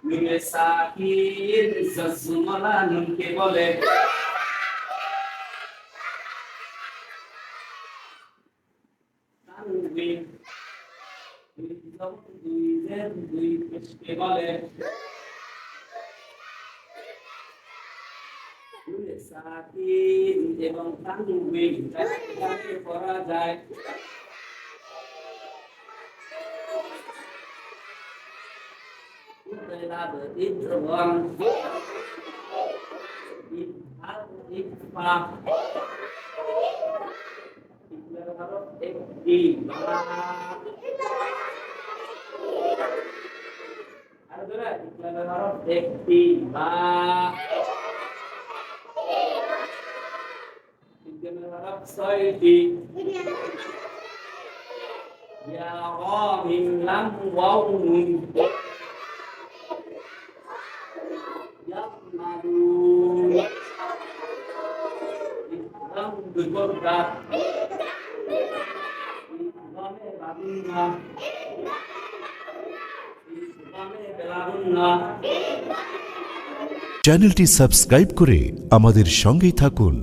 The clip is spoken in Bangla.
নুনে সাকিন জসমলা নুনকে বলে তানবিন। দুই জের দুই পেশকে বলে নুনে সাকিন এবং তানবিন তাকে পড়া যায় ইনকিলাব ইদগম ইদহার ইকফা ইকলাবের হরফ একটি বা আর ধরে ইকলাবের হরফ একটি বা ইকলাবের হরফ ছয়টি ইয়া রা মিম লাম ওয়াও নুন ইয়ামালুন ইকরাম বিগরদা ইকরামে বাদুন্না ইকরামে বেলাহুন্না। চ্যানেলটি সাবস্ক্রাইব করে আমাদের সঙ্গেই থাকুন।